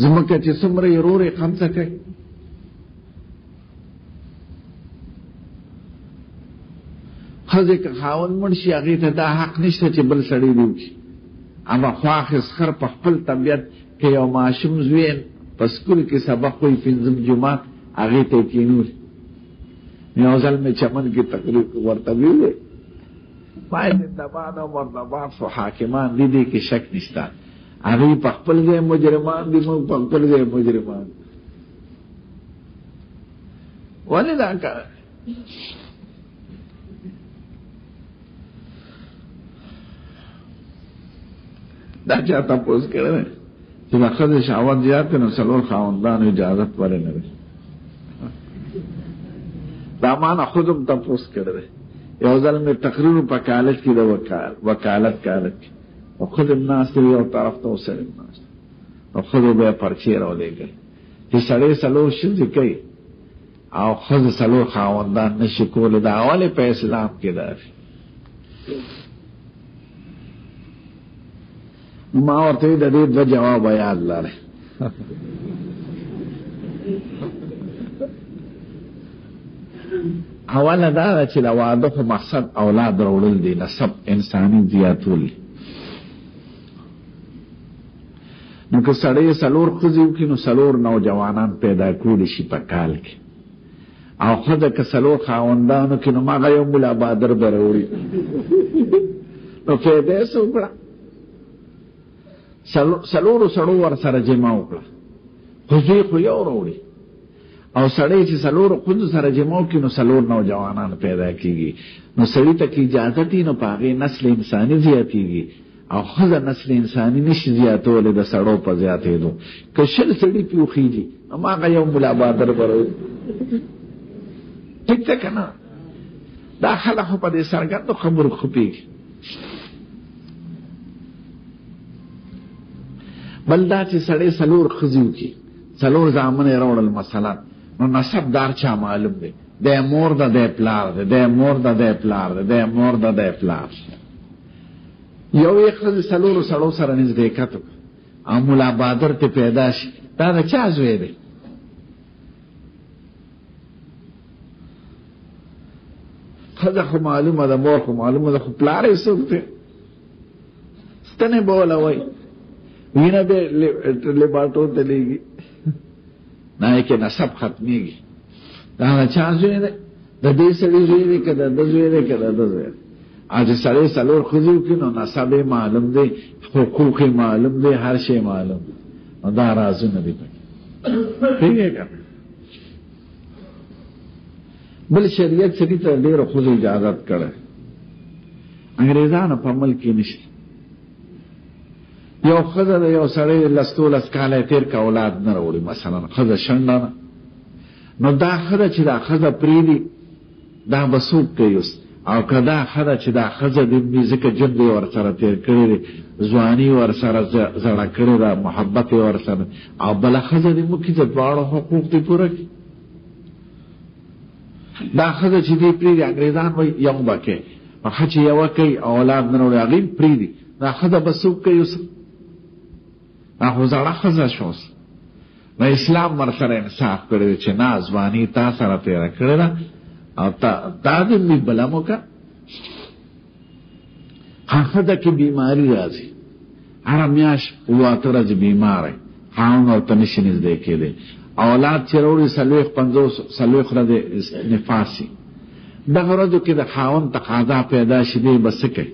زمکه چې څومره یې رورې قبضه کوي. ښځې که خاوند مړ شي هغې ته دا حق نشته چې بل سړی دې وکړي. اما خواښ خر په خپل طبیعت که یو ماشوم زوی په سکول کې سبق وایي 5 جمعات هغې ته یې کښېنولي. یو ځل مې چمن کې تقریر ورته ویلې باید زنده‌باد او مرده‌باد خو حاکمان دي، دې کې شک نشته. هغوی په خپل ځای مجرمان دي، موږ په خپل ځای مجرمان. ولې دا کار؟ دا چا تپوس کړی دی چې د ښځې شهوت زیات دی نو 4 خاوندانو اجازت ولې نه دی؟ دا ما نه خود هم تپوس کړی دی. یو ځل مې تقریر په کالج کې د وکالت کالج کې او ښځې ناستې وې یو طرف ته او سړی ناست او ښځو به یې پرچې راولېږلې چې سړی 4 ښځې کوي او ښځې 4 خاوندان نه شي کولی. دا ولې په اسلام کې دا دی؟ ما ورته د دې 2 جواب یاد لري. اوله دا ده چې د واده خو مقصد اولاد راوړل دي، نسب انساني زیاتول. نو که سړی 4 ښځې وکړي نو 4 نوجوانان پیدا کولی شي په کال کې، او ښځه که 4 خاوندان وکړي نو هغه یو ملا بادر به راوړي. نو فایده یې څه وکړه؟ 4 سړو ورسره جمع وکړه، ښځې خو یو راوړي. او سړی چې 4 ښځو سره جمع وکړي نو 4 نوجوانان پیدا کېږي. نو سړي ته که اجازت وي نو په هغې نسل انساني زیاتېږي، او ښځه نسل انساني نشي زیاتولی د سړو په زیاتېدو. که 20 سړي پې وخېږي نو هغه یو ملا بادر به راوړي. ټیک ده که نه؟ دا خلک خو په دې څرګندو خبرو خپېږي. بل دا چې سړی 4 ښځې وکړي، 4 زامن یې راوړل مثلا، نو نسب دار چا معلوم دی؟ دی مور ده، دی پلار ده، دی مور ده، دی پلار ده، دی مور ده، دی پلار. یو یې ښځې 4 سړو سره نزدېکت وکړه او ملا بادر ته پیدا شي، دا د چا زوی دی؟ ښځه خو معلومه ده، مور خو معلومه ده، خو پلار یې څوک دی؟ ستنې به ولوئ، وینه به لیبارټور ته لیږي، نه یې کې نسب ختمېږي. دا د چا زوی دی؟ د دې سړي زوی دی که د ده زوی دی که د ده زوی دی؟ او چې سړی 4 ښځې وکړي نو نسب یې معلوم دی، حقوق یې معلوم دی، هر شی معلوم دی. نو دا رازونه دي پکې. پوهېږې که بل شریعت سړي ته ډېرو ښځو اجازت کړی، انګریزانو په ملک کې نشته. یو ښځه د یو سړی 10 کاله یې تېر که اولاد نه راوړي، مثلا ښځه شنډه نه، نو دا ښځه چې دا ښځه پرېږدي دا به څوک کوي اوس؟ او که دا ښځه چې دا ښځه د ځکه ژوند یې ورسره تېر کړی دی، ځواني ورسره زړه کړې ده، محبت یې ورسره، او بله ښځه دې وکړي د دواړو حقوق دې پوره کړي. دا ښځه چې دې پرېږدي انګرېزان وایي یو به کوي، ښه چې یوه کوي اولاد نه راوړي هغې پرېږدي، دا ښځه به څوک کوي اوس؟ دا خو زړه ښځه شوه. نو اسلام ورسره انصاف کړی دی چې نه، ځواني تا سره تېره کړې ده او تا دې مې بله مو که. ښځه کې بیماري راځي، هره میاشت 8 ورځې بیماره، خاوند ورته نشي نږدې کېدی، اولاد چې راوړي 40 ورځې نفاسي. دغه ورځو کې د خاوند تقاضا پیدا شي، دی به څه کوي؟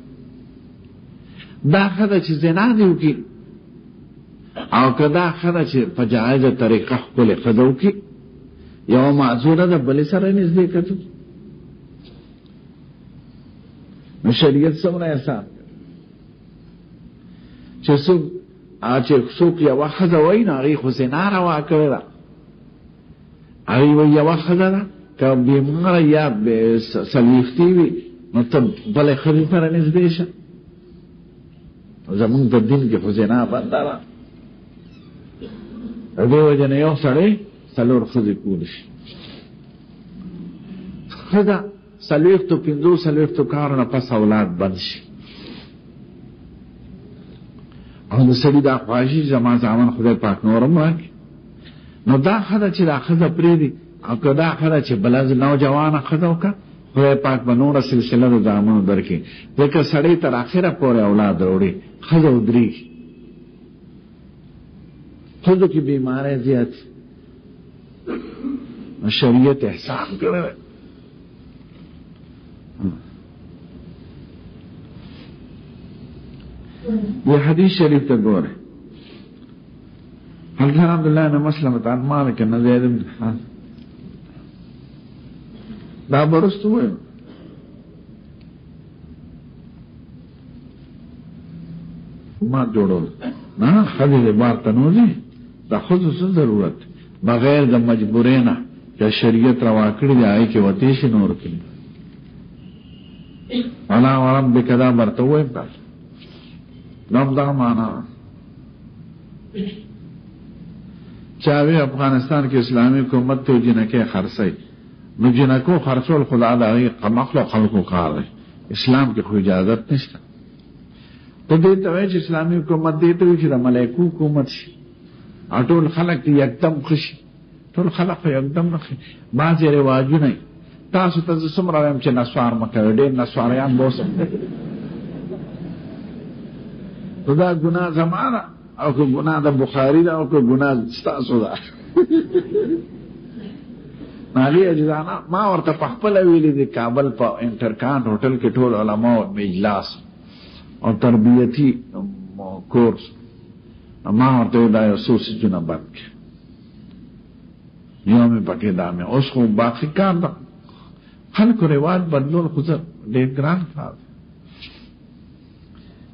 دا ښځه چې زنا دې وکړي او که دا ښځه چې په جایزه طریقه ښکلې ښځه وکړي، یوه معذوره ده بلې سره نږدې کتو، نو شریعت څومره احسان چې څوک یوه ښځه وایي نو هغې خو زنا روا کړې ده، هغې وایي یوه ښځه ده که بیماره یا څلوېښتي وي نو ته بلې ښځې سره نږدې شه. زمونږ په دین کې خو زنا بنده ده، د دې وجې نه یو سړی 4 ښځې کولی شي. ښځه 45 کالو نه پس اولاد بند شي، او د سړي دا خواهشي زما زامن خدای پاک نورم راکړي، نو دا ښځه چې دا ښځه پرېږدي او که دا ښځه چې بله نوجوانه ښځه وکړه خدای پاک به نوره سلسله د زامنو درکړي، ځکه سړی تر اخره پورې اولاد راوړي، ښځه ودرېږي. ښځو کې بیماری زیات شریعت احسان کړی دی. یہ حدیث شریف ته ګوره، الحمد لله نه مسلمت عن مالک نه زید بن حارث دا برستو وایو ما جوړول نه خدای دې بار تنوزي دا خصوص ضرورت بغیر د مجبورینه چې شریعت روا کړی دی آی کې وتی شي نور کړي انا ورم بکدا مرتوه بس نام دا معنا چاوی افغانستان کې اسلامي حکومت ته جنکه خرڅي نو جنکو خرڅول خدا د مخلوق خلقو کار دی، اسلام کې خو اجازه نشته. ته دې ته وایي چې اسلامي حکومت دې ته وایي چې د ملائکو حکومت شي، ټول خلق دې یکدم خوشي، ټول خلق یکدم نه خي. بعضې رواجونه تاسو ته زه څومره وایم چې نسوار مه کوئ، ډېر نسواریان بوسم نو دا ګناه زما ده او که ګناه د بخاري ده او که ګناه ستاسو ده. مالي اجزانا ما ورته په خپله ویلي دي کابل په انټرکانټ هوټل کې ټول علماو اجلاس او تربیتي کورس ما ورته دا یو څو سیزونه بند کړي، یو مې پکې دا مې اوس خو باقي کار ده خلکو رواج بدلول خو ډېر ګران کار دی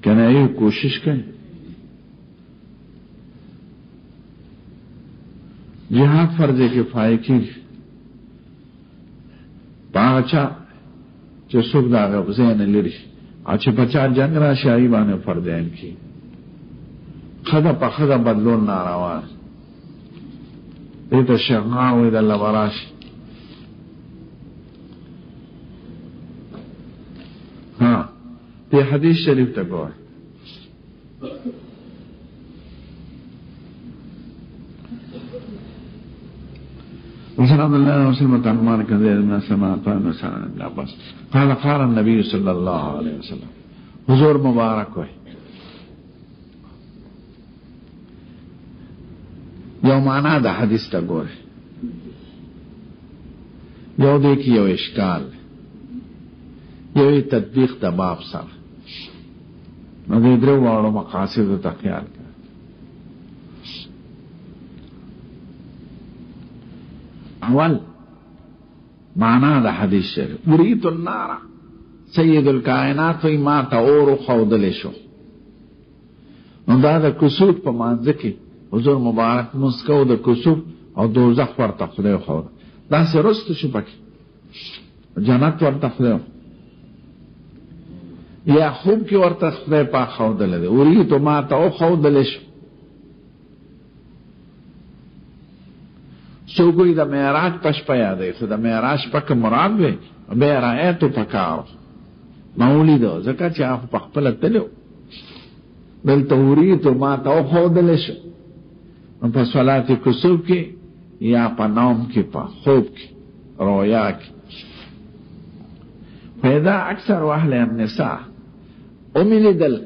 که نه یو کوشش کوي. جهاد فرض کفایه کېږي په هغه چا چې څوک د هغه ځای نه لري او چې په چا جنګ راشي هغې باندې فرض عین کېږي. ښځه په ښځه بدلول ناروا دې ته شغال وایي د الله به راشي. ها دې حدیث شریف ته ګورئ، وصلى الله وسلم عن مالك بن انس قال قال النبي صلى الله عليه وسلم حضور مبارک وي یو معنا د حدیث ته ګوره، یو دې کې یو اشکال یو تطبیق د باب سره، نو دې درو واړو مقاصد ته خیال کړه. اول معنا د حدیث شریف اريد النار سید الکائنات وی ما ته اور خودل شو، نو دا د کسوف په مانځ کې حضور مبارک مسکو د کسوف او دوزخ ورته خدای خود دا سرست شو پکې جنت ورته خدای یا خوب کې ورته خدای پاک خودل دی اريد ما ته او خودل شو. سو کوئی دا معراج پش پیا دی خو دا معراج پک مراد وی بے رایتو پکاو مولی دو زکا چی آخو پخپل تلیو بلتوریتو ما تا خودل شو پا صلاة کسوب کی یا پا نوم کی پا خوب کی رویا کی. پیدا اکثر اهل النساء امیلی دل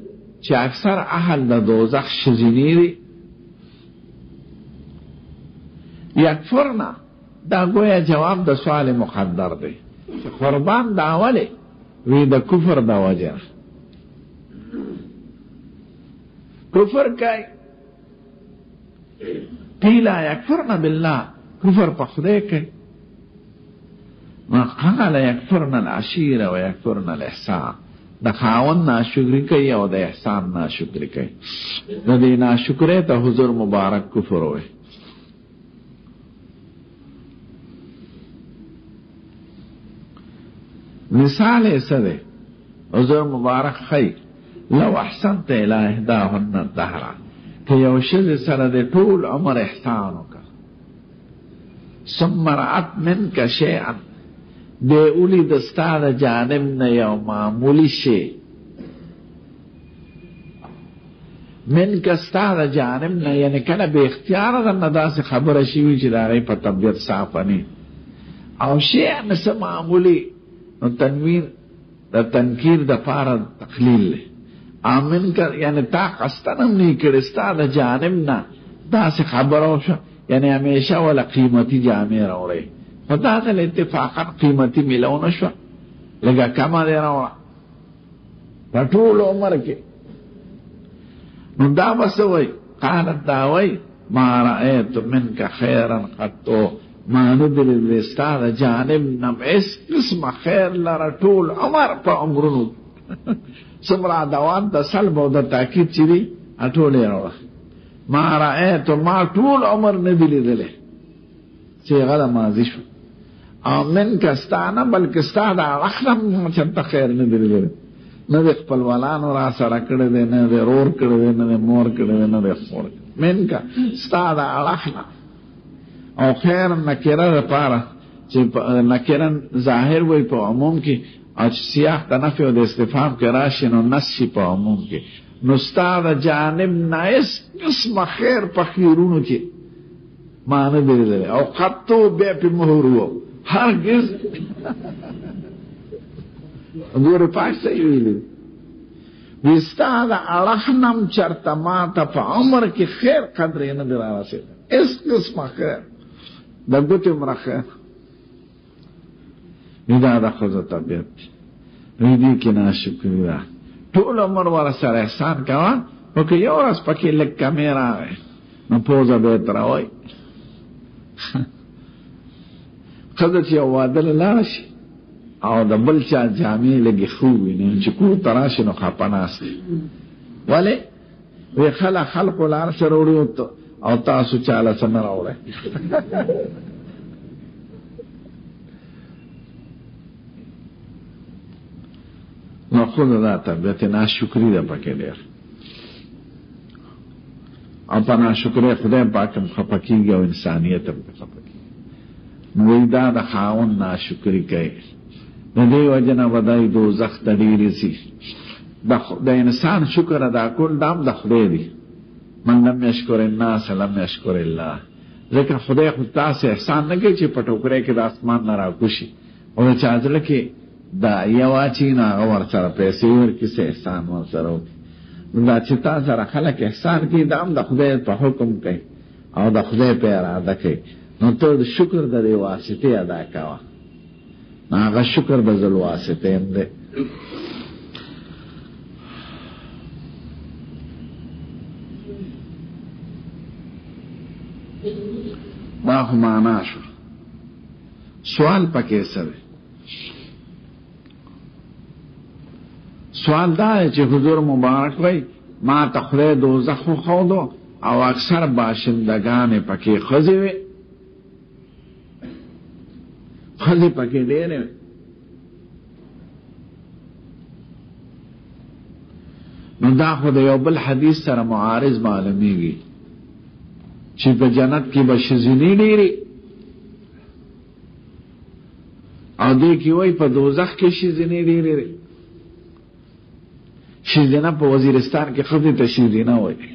چی اکثر اهل دا دوزخ شزینیری یکفرنا دا گویا جواب د سوال مقدر دی قربان دا اولی وی دا کفر دا وجه کفر کئی قیلا یکفرنا بالله کفر پا خدای کئی قال یکفرنا العشیر و یکفرنا الاحسان دا خاون ناشکری کئی او دا احسان ناشکری کئی دا دی ناشکری تا حضور مبارک کفر ہوئے. مثال ایسا دے حضور مبارک خی لو احسنت الى احداهن الدهر کہ یو شذ سره دے طول عمر احسانو کا ثم رأت منک شیئا دے اولی دستا دا جانب نا یو معمولی شی من کستا دا جانب نه، یعنی کله به اختیار دا نداس خبر شوی چې دا غي په طبیعت صافنی او شیء نس معمولی نو تنوین دا تنکیر دا پارا تقلیل له امن کا یعنی تا قصدنم نه کړي ستا دا جانب نه داس خبرو شو، یعنی همیشه ولا قیمتي جامع راوړي خدا ته اتفاقا قیمتي ملونه شو لګه کما دی راوړه په ټول عمر کې. نو دا بسوي قالت داوي ما رأيت منك خيرا قط، ما ندري الاستاذ جانب نم اس قسم خير لرا طول عمر په عمرونو سمرا دوان د سلب او د تاکید چي دي اټولې راوړه. ما رأيت ما طول عمر ندي لیدلې چې غلا ماضي شو امن کستانه بلکې ستاده اخرم چې خیر ندي لیدلې، نه د خپلوانو را سره کړی دی، نه د رور کړی دی، نه د مور کړی دی، نه د خور من کا ستا د اړخ او خیر نکره دپاره چې نکره ظاهر وي په عموم کې او سیاح د نفي او د استفهام کې راشي نو نس شي په عموم کې. نو ستا د جانب نه هېڅ قسمه خیر په خیرونو کې ما نه دی لیدلی او قطو بیا پې مهر و هرګز ګوره پاک صحیح ویلی وی ستا د اړخ نم چرته ما ته په عمر کې خیر قدر یې نه دی رارسېدلی هېڅ قسمه خیر د ګوتې عمره خیر. نو دا د ښځو طبیعت دی، نو دې کې ناشکري ده. ټول عمر ورسره احسان کوه خو که یو ورځ پکې لږ کمی راغی نو پوزه به یې تراوئ. ښځه چې یو واده له لاړه شي او د بل چا جامې لګې ښه وویني چې کور ته راشي نو خپه ناست دی. ولې وی خلقو له هر څه راوړي او تاسو چاله څه نه راوړئ. نو خود دا طبیعت ناشکری ده پکې ډېر او په ناشکری خدای پاک هم خفه کېږي او انسانیت هم خفه کېږي. نو وایي دا د خاوند ناشکري کوي د دې وجه نه به دی دوزخ ته ډېرې ځي. د انسان شکر ادا کول دا هم د خدای دی. من لم یشکر الناس لم یشکر الله. ځکه خدای خو تاسې احسان نه کوي چې په ټوکرۍ کې د اسمان نه راکوشي او د چا زړه کې دا یو اچي نو هغه ورسره پیسې ورکړي څه احسان ورسره وکړي. دا چې تا سره خلک احسان کوي دا هم د خدای په حکم کوي او د خدای په اراده کوي. نو ته د شکر د دې واسطې ادا کوه. هغه شکر د ذل واسطې هم دی. ما خو معنا شو. سوال پکې څه دی؟ سوال دا دی چې حضور مبارک وی ما ته خدای دوزخ وښودو او اکثر باشندگان پکې ښځې وې، ښځې پکې ډېرې وې. نو دا خو د یو بل حدیث سره معارض معلومیږي چې په جنت کې به ښځینې ډېرې او دې کې وایي په دوزخ کې ښځینې ډېرې. شیزینه په وزیرستان کې ښځې ته شیزینه وایي.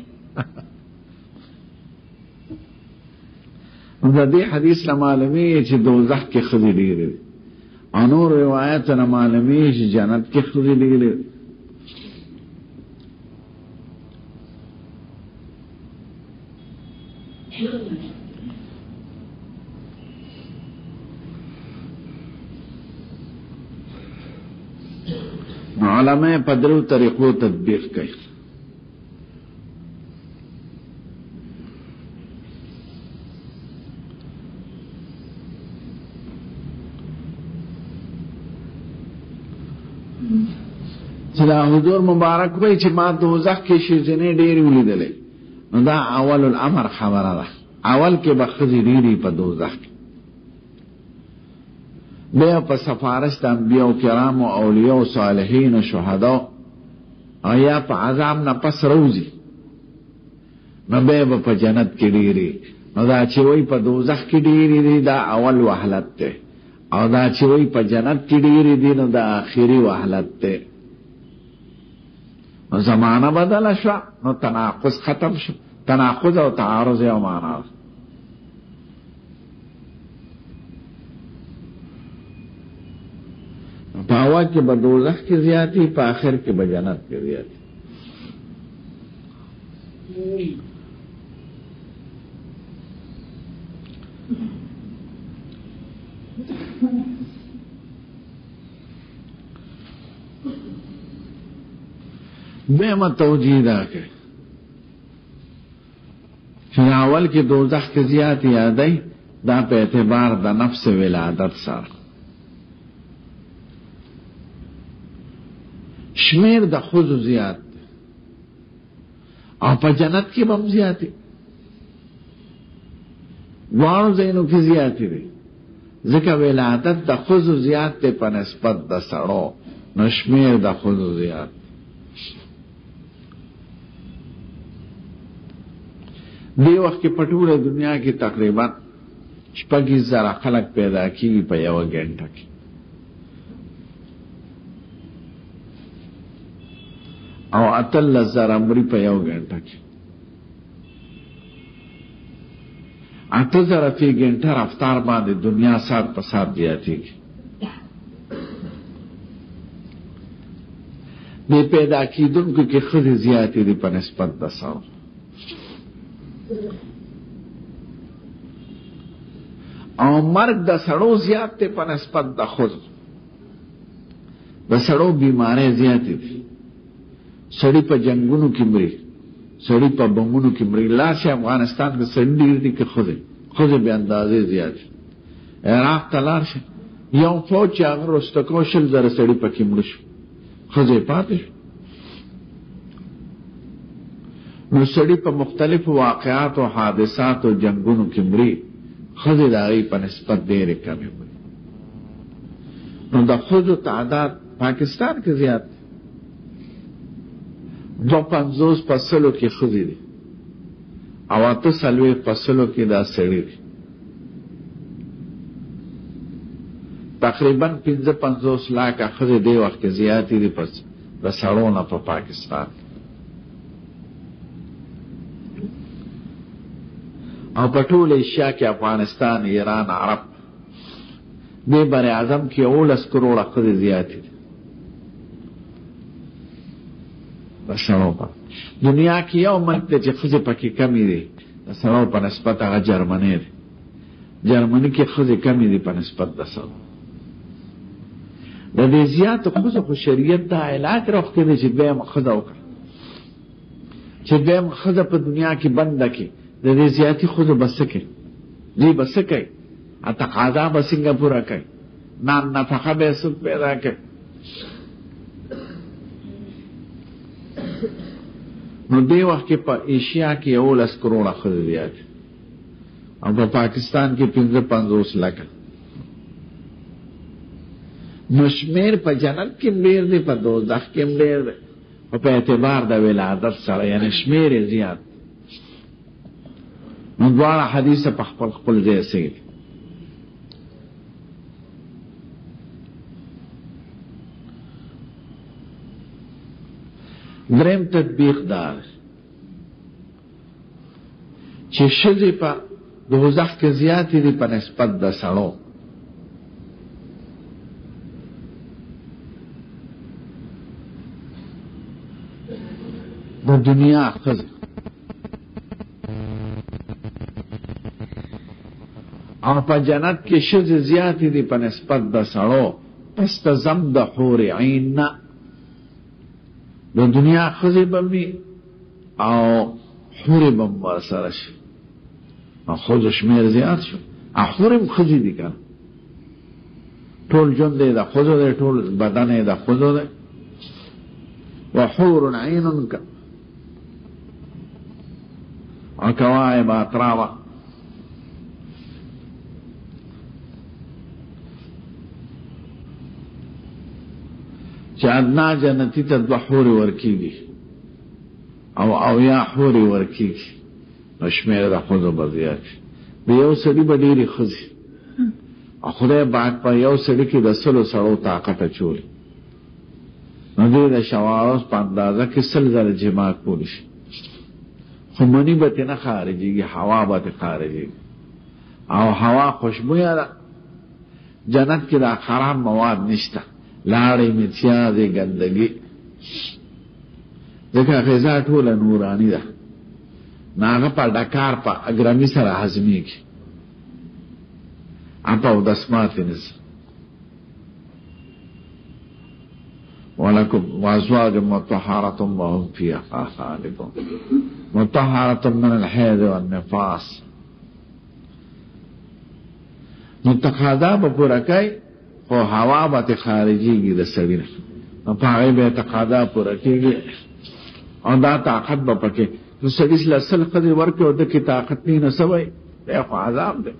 د دې حدیث نه معلومیږي چې دوزخ کې ښځې ډېرې دي او نور روایت نه معلومیږي چې جنت کې ښځې ډېرې دي. علماء په درو طریقو تطبیق کوي. چې دا حضور مبارک وایي چې ما دوزخ کې ښځینې ډېرې ولیدلې نو دا اول الامر خبره ده. اول کې به ښځې ډېرې په دوزخ کې، بیا په سفارش د انبیاء کرام او اولیاء او صالحین او شهدا او یا په عذاب نه پس روزي نو بیا به په جنت کې ډېرې. نو دا چې وایي په دوزخ کې ډېرې دي دا اول وحلت دی او دا چې وایي په جنت کې ډېرې دي نو دا آخري وحلت دی. زمانه بدل شو نو تناقض ختم شو. تناقض او تعارض یو معنا په اول کې به دوزخ کې زیاتی، په آخر کې به جنت کې زیاتی. دویمه توجیه دا که چې اول کې دوزخ کې زیات یادی دا په اعتبار د نفس ولادت سره. شمیر د خود زیات او په جنت کې هم زیاتی، دوانو زینو کې زیاتی دی ځکه ولادت د خود زیات دی په نسبت د سړو، نو شمیر د خود زیات. دی وخت کې په ټوله دنیا کې تقریبا 6,000 خلک پیدا کیږي په یوه ګنټه کې. او 18,000 مړي په یو ګنټه کې. 8,000 فی ګنټه رفتار باندې دنیا سات په سات زیاتېږي. دې پیدا کېدونکو کې ښځې زیاتې دي په نسبت د سړو. او مرګ د سړو زیات دی په نسبت د ښځو. د سړو بیماری زیاتې دي. سړی په جنگونو کې مري، سړی په بمونو کې مري. لاشه افغانستان کې سړي ډېر دي که ښځې بې اندازې زیات دي. عراق ته لاړ شه، یو فوج چې هغه رستکو 100,000 سړي پکې مړه شو، ښځې پاتې شو. نو سړي په مختلفو واقعاتو حادثاتو جنگونو کې مري، ښځې د هغې په نسبت ډېرې کمې مري. نو د ښځو تعداد پاکستان کې زیات دی. 250 په 100 کې ښځې دي او 48 په 100 کې دا سړي دي. تقریبا 55 لاکه ښځې دې وخت کې زیاتې دي د سړو نه په پاکستان. او په ټول ایشیا کې افغانستان، ایران، عرب، دې بر اعظم کې 19 کروڑه ښځې زیاتې دي د سړو په. دنیا کې یو ملک دی چې ښځې پکې کمې دي د سړو په نسبت، هغه جرمني دی. جرمني کې ښځې کمې دي په نسبت د سړو. د دې زیاتو ښځو خو شریعت دا علاج راوښتی دی چې دویمه ښځه وکړه، چې دویمه ښځه په دنیا کې بنده کړي. د دې زیاتې ښځو به څه کوي؟ دوی به څه کوي؟ تقاضا به څنګه پوره کوي؟ نفقه به یې څوک پیدا کوي؟ نو دې وخت کې په ایشیا کې 19 کروڑه ښځې زیاتې او په پاکستان کې 55 لکه. نو شمیر په جنت کې ډېر دی، په دوزخ کې ډېر دی، او په اعتبار د ولادت سره یعنی شمیر یې زیات. نو دواړه حدیث په خپل ځای صحیح دي. دریم تطبیق دار چې ښځې په دوزخ کې زیاتې دي په نسبت د سړو. د دنیا ښځې او په جنت کې ښځې زیاتې دي په نسبت د سړو. پس د زم د حور عین نه د دنیا ښځې به وي او حورې به هم ورسره شي. او ښځو شمېر زیات شو، او حورې هم ښځې دي که نه، ټول ژوند یې د ښځو دی، ټول بدن یې د ښځو دی. وحور عین وکواعب اترابا. چې ادنا جنتی ته 2 حورې ورکېږي او اویا حورې ورکېږي، نو شمېر د ښځو به زیات شي. د یو سړي به ډېرې ښځې، او خدای پاک په یو سړي کې د 100 سړو طاقت اچولی. نو دې د شواروس په اندازه کې سل زره جماع کولی شي خو منی به ترې نه خارجېږي هوا به ترې خارجېږي او هوا خوشبویه ده جنت کې دا خراب مواد نشته لاړې متیازې ګندګي ځکه غذا ټوله نوراني ده نو هغه په ډکار په اګرمي سره هضمېږي اپا او دسمات نس ولکم وازواج مطهرة وهم فيها خالدون مطهرة من الحیض والنفاس نو تقاضا به پوره کوي خو هوا به خارجېږي د سړي نه نو په هغې به تقاضا پوره کېږي او دا طاقت به پکې نو سړي چې لسل ښځې ورکړي او ده کې طاقت نه نو څه وایي دی خو عذاب دی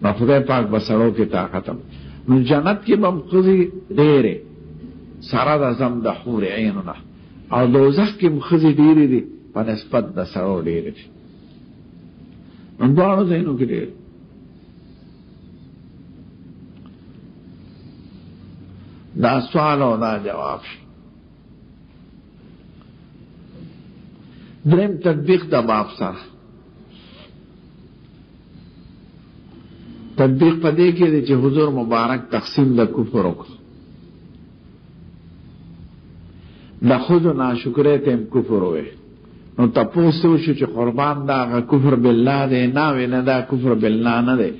نو خدای پاک به سړو کې طاقت هم نو جنت کې به هم ښځې ډېرې سره د زم د حور عینو نه او دوزخ کې هم ښځې ډېرې دي په نسبت د سړو ډېرې دي نو دواړو ځایونو کې ډېرې دا سوال او دا جواب شي دریم تطبیق د باب سره تطبیق په دې کې دی چې حضور مبارک تقسیم د کفر وکړ د ښځو ناشکرۍ ته هم کفر ووی نو تپوس وشو چې قربان دا هغه کفر بالله دی نه وی نه دا کفر بالله نه دی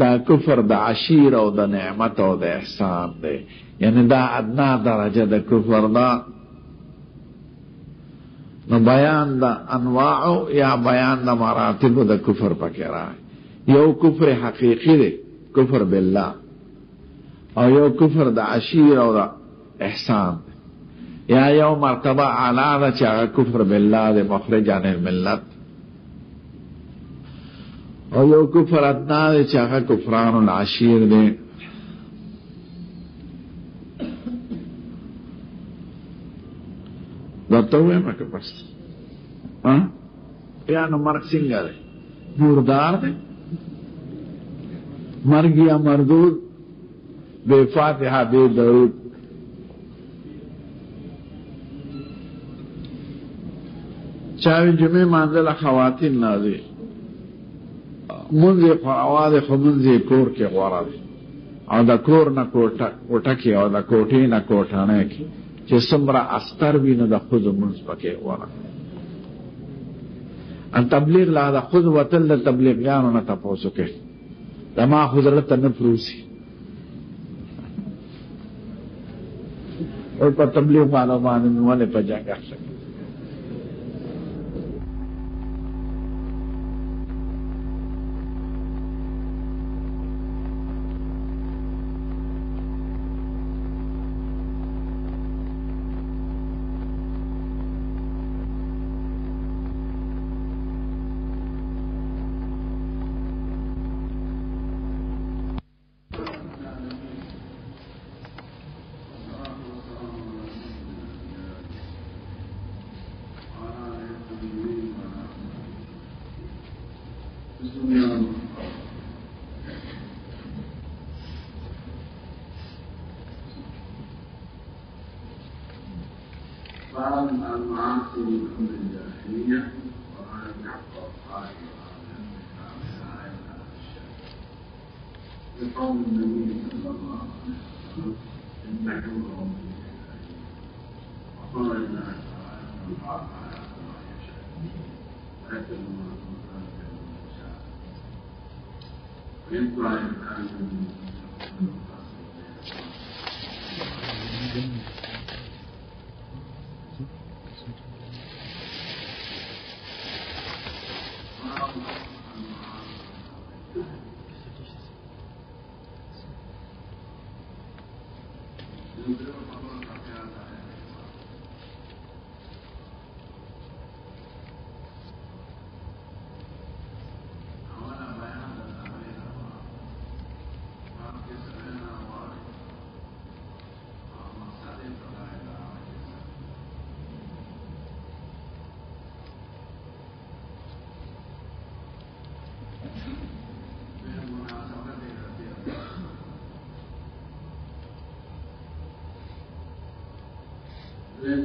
دا کفر د عشیر او د نعمت او د احسان دی یعنی دا ادنا درجه د کفر دا نو بیان د انواع یا بیان د مراتب د کفر پکې راغی یو کفر حقیقی دی کفر بالله او یو کفر د عشیر او د احسان یا یو مرتبه اعلی ده چې هغه کفر بالله دی مخرج عن الملت او یو کفر ادنا دی چې هغه کفران العشیر دی دا ته وایم که بس بیا نو مرګ څنګه دی مردار دی مرګ یا مردود بے فاتحه بے درود چاوی جمعه منزل خواتین نازی منزی قرآواز خو منزی کور کې غوره دی او دا کور نه کوټه کې او دا کوټې نه کوټانه کې چې څومره استر وي نو د ښځو منځ پکې غوره ان تبلیغ لا د ښځو وتل د تبلیغیانو نه تپوس وکړي زما خو زړه ته نه پروسي او په تبلیغ والو باندې مې ولې په جنګ اخته باب المعاصي من الجاهلية وعن يعقوب قال بقول النبي صلى الله عليه وسلم انه وقال الله تعالى من خاف على ما يشاء ويكتب ما يشاء ويطلع الكلام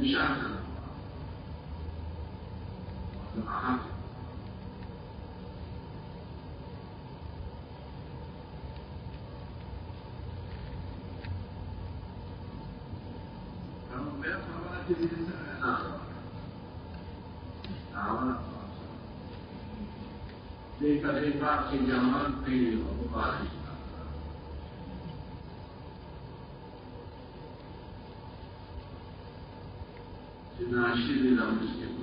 شاكرا وعافية فهم يفهمون في الإنسان آخر تعاون في كلمات في جمال في وقائع ناشد إلى مسلم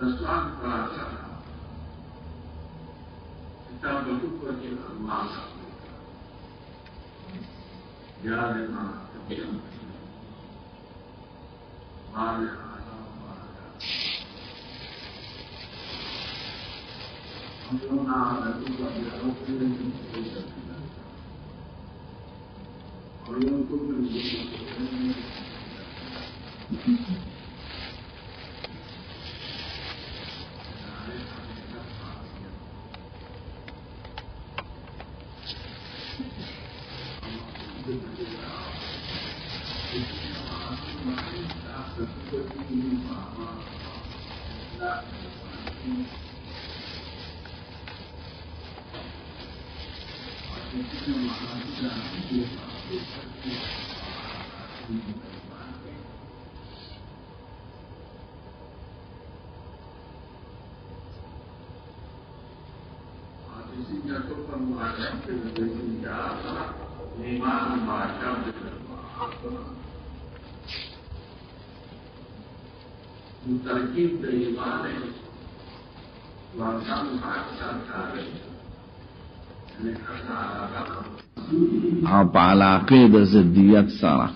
نسوان فراسة كتاب الكفر في الأمام يا لما مالك تركيب الإيمان وأركان او په علاقه د ضدیت سره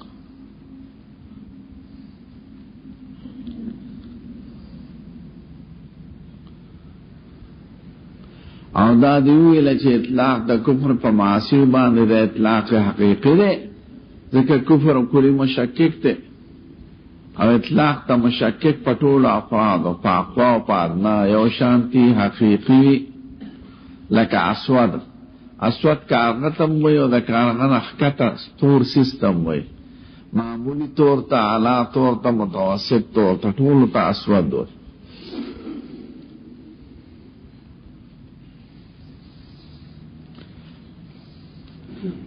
او دا دی ویل چې اطلاق د کفر په معاصی باندې د اطلاق حقیقي دی ځکه کفر کلی مشکک دی او اطلاق ته مشکک په ټولو افرادو په اقوا او په ادنا یو شانتي حقیقي لکه اسود کارغه تم وي او د کارغه نخکته تور سیستم وي معمولی طور ته اعلی طور ته متوسط طور ته ټولو ته اسود وي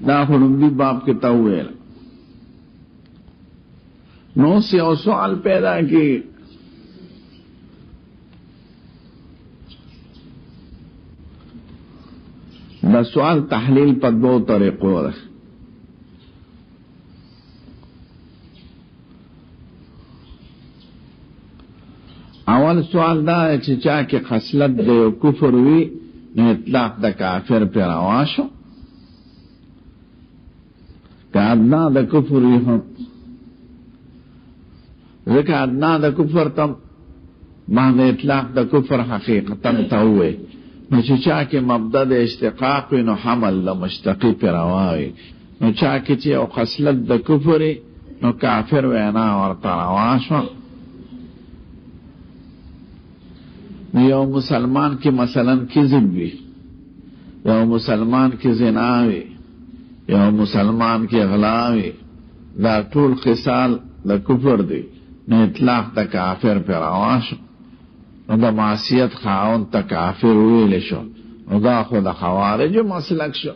دا خلومدی باب کې تا ویل نو سی او سوال پیدا کی دا سوال تحلیل په دو طریقو ده اول سوال دا چې چا کې خصلت د یو کفر وی نو اطلاق د کافر پر رواشو که ادنا د کفر وی هم ذکر ادنا د کفر تم باندې اطلاق د کفر حقیقتا تاوي نو چې چا کې مبدا د اشتقاق نو حمل له مشتقي پیراوي نو چا کې چې او خصلت د کفر نو کافر وینا ورته رواشو نو یو مسلمان کې مثلا کذب وي یو مسلمان کې زنا وي یو مسلمان کې غلا وي دا ټول خصال د کفر دی نو اطلاق تا کافر پر آواشو نو دا معصیت خاون تا کافر ویل شو نو دا خود خوارج مسلک شو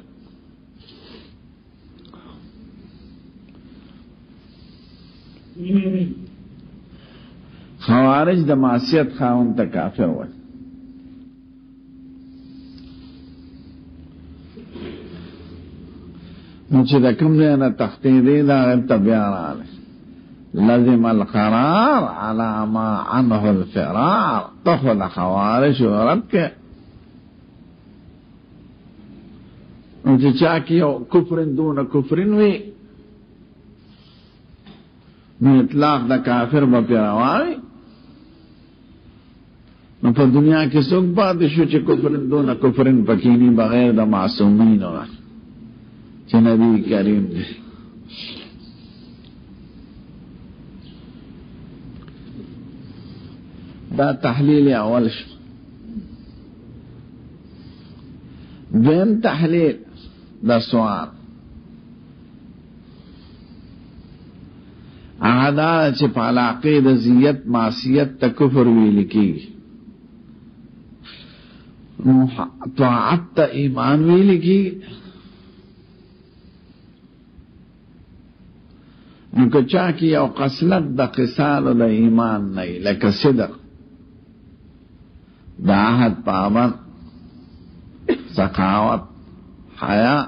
خوارج دا معصیت خاون تا کافر ویل نو چې دا کم دینا تختیدی دا غیب تا بیان آلی لازم القرار على ما عنه الفرار تخل خوارج ورد کے انچہ چاکی کفرن دون کفرن وی نو اطلاق دا کافر با پیروائی نو پر دنیا کی سوک پاتی شو چی کفرن دون کفرن پکینی بغیر دا معصومین ہوگا چی نبی کریم دی دا تحلیل اول شو دویم تحلیل دا سوال اعدا چې په علاقه د زیت معصیت ته کفر ویل کیږي طاعت ته ایمان ویل کیږي نو که چا کې یو خصلت د خصال د ایمان نه لکه صدق د عهد پابند سخاوت حیا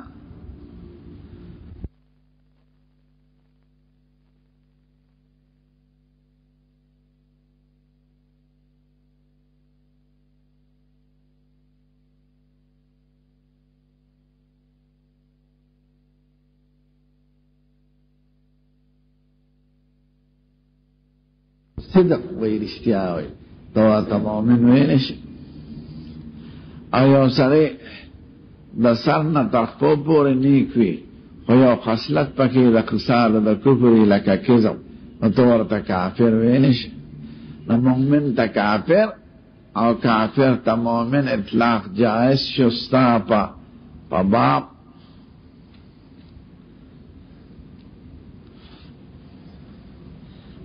صدق وی رشتیا وی تو تا مومن وی نشی او یو سره د سر نه تر خپل پورې نیک وي خو یو خصلت پکې د خصال د کفر لکه کذب نو تو ورته کافر وی نشي نو مومن ته کافر او کافر ته مومن اطلاق جائز شستا په باب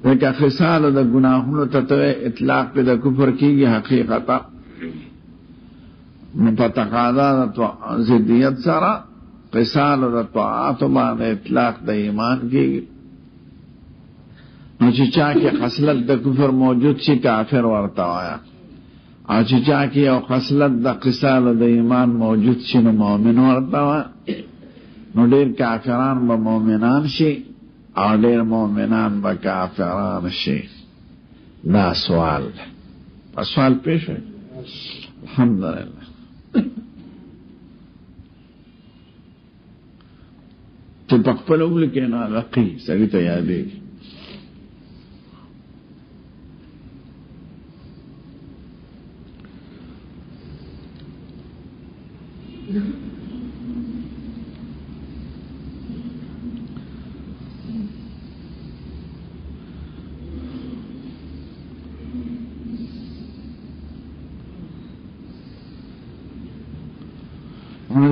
لکه خصال د گناهونو ته اطلاق په د کفر کېږي حقیقتا په تقاضا د ضدیت سره خصال د طاعت باندې اطلاق د ایمان کېږي نو چې چا کې خصلت د کفر موجود شي کافر ورته وایا او چې چا کې یو خصلت د خصال د ایمان موجود شي نو مؤمن ورته وایا نو ډېر کافران به مؤمنان شي او ډېر مؤمنان به کافران شي دا سوال پیش وي الحمدلله چې په خپل وګړي کې نه لقي سړي ته یادېږي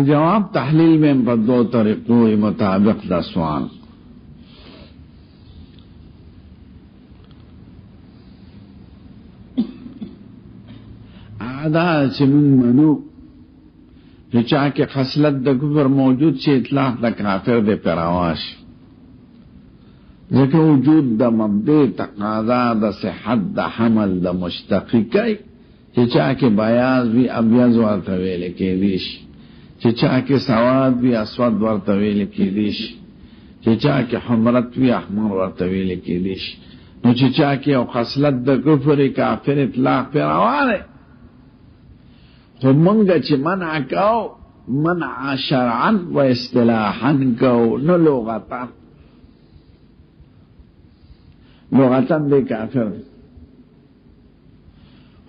جواب تحلیل میں بدو طریقوں مطابق دا سوال آدھا چمن منو جو چاہ کے خصلت دا کفر موجود چھ اطلاق دا کافر دے پراواش ذکر وجود دا مبدے تقاضا دا صحت دا حمل دا مشتقی چھ چاہ کے بیاض بھی ابیض ورطویلے کے دیش چې چا کې سواد وی اسود ورته ویل کېدی شي چې چا کې حمرت وی احمر ورته ویل کېدی شي نو چې چا کې او خصلت د کفر کافر اطلاق پر روانه خو مونږ چې منع کاو منع شرعا و اصطلاحا کاو نو لغتا دی کافر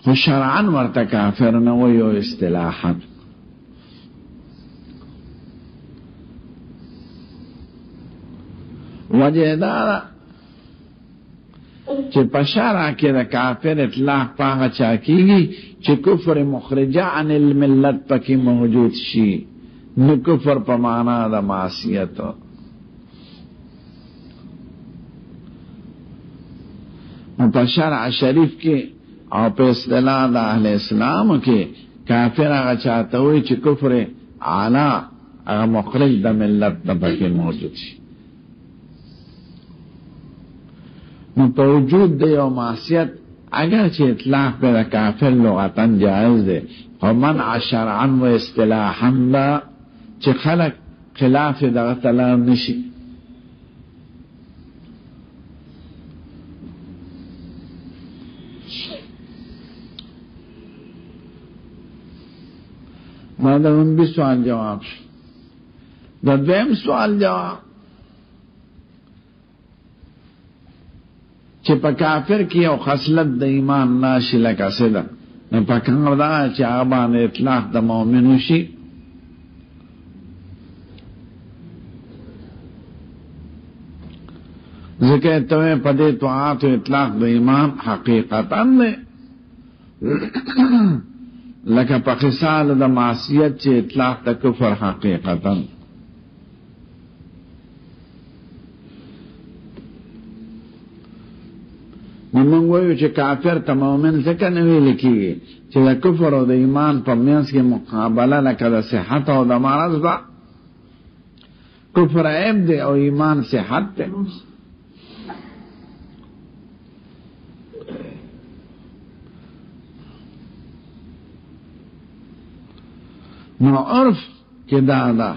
خو شرعا ورته کافر نه وی او اصطلاحا وجہ دارا چې پشارا کې د کافر اطلاق پاغه چا کیږي چې کفر مخرجه عن الملت پکې موجود شي نو کفر په معنا د معصیت په شرع شریف کې او په اصطلاح د اهل اسلام کې کافر هغه چاته وي چې کفر اعلی هغه مخرج د ملت نه پکې موجود شي نو په وجود د یو معصیت اگر چې اطلاق پر کافر لغتا جائز ده او منع شرعا و اصطلاحا دا چې خلق خلاف دغه تلار نشي ما دا لنبی سوال جواب شو دا دویم سوال جواب چې په کافر کې او خصلت د ایمان ناشي لکه صدق نو په کومه دا چې هغه باندې اطلاق د مؤمن شي ځکه ته په دې طاعت او اطلاق د ایمان حقیقتا نه لکه په خصال د معصیت چې اطلاق د کفر حقیقتا موږ وایو چې کافر ته مؤمن ځکه نه ویل کېږي چې د کفر او د ایمان په منځ کې مقابله لکه د صحت او د مرض ده. کفر عیب دی او ایمان صحت دی. نو عرف کې دا ده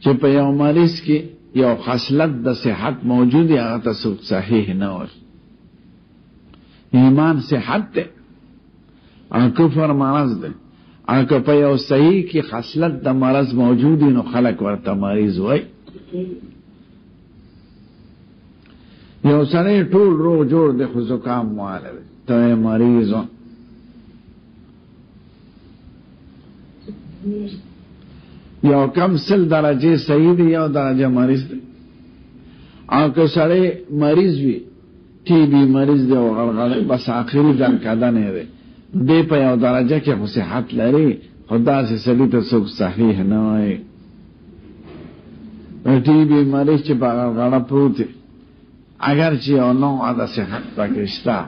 چې په یو مریض کې یو خصلت د صحت موجود دی، هغه ته صحیح نه وي. ایمان صحت دی او کفر مرض دی. اګه په یو صحیح کې خصلت د مرض موجود دی نو خلق ورته مریض وای. یو سړی ټول روغ جوړ دی خو زکام واله دی ته مریض و. یو کم سل درجه صحیح دی یو درجه مریض دی. او که سړی مریض وي ټي بي مریض دی او غلغله بس آخري ځان کاده نه دی دی په یو درجه کې خو صحت لري خدا سے سړی ته څوک صحیح نه وي. ټي بي مریض چې په غلغله پروت دی اگر چې یو نوع د صحت پکې شته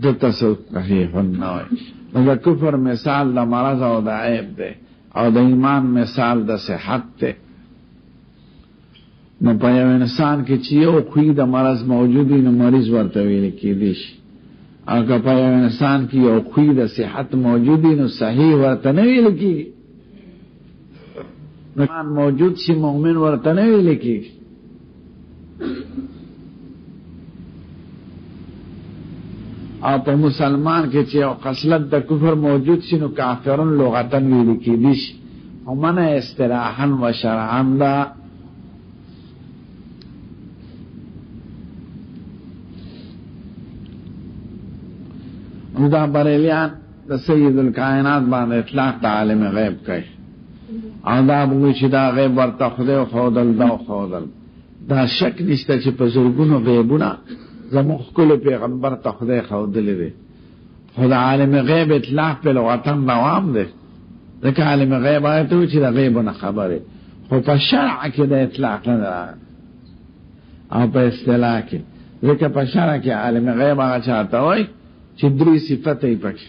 دته څوک صحیح نه وي. نو د کفر مثال د مرض او د عیب دی او د ایمان مثال د صحت ته. نو په یو انسان کې چې یو خوی د مرض موجودی نو مریض ورته ویل کېدی شي. او که په یو انسان کې یو خوی د صحت موجودی نو صحیح ورته نه ویل کېږي. نو ایمان موجود شي مؤمن ورته نه ویل کېږي. او په مسلمان کې چې یو خصلت د کفر موجود شي نو کافرون لغتن ویل کېدی شي او منع اصطلاحا و شرعا ده. نو دا بریلیان د سید الکائنات باندې اطلاق د عالم غیب کوي او دا بوي چې دا غیب ورته خدای خودل دا خودل. دا شک نشته چې په زرګونو غیبونه زموږ خپل پیغمبر ته خدای خودلې دي. خدای عالم غیب اطلاق په لغتن دوام دی ځکه عالم غیب آیته چې د غیب نه خبره خو په شرع کې د اطلاق نه ده او په اصطلاح کې ځکه په شرع کې عالم غیب هغه چاته وایي چې درې صفته یې پکې.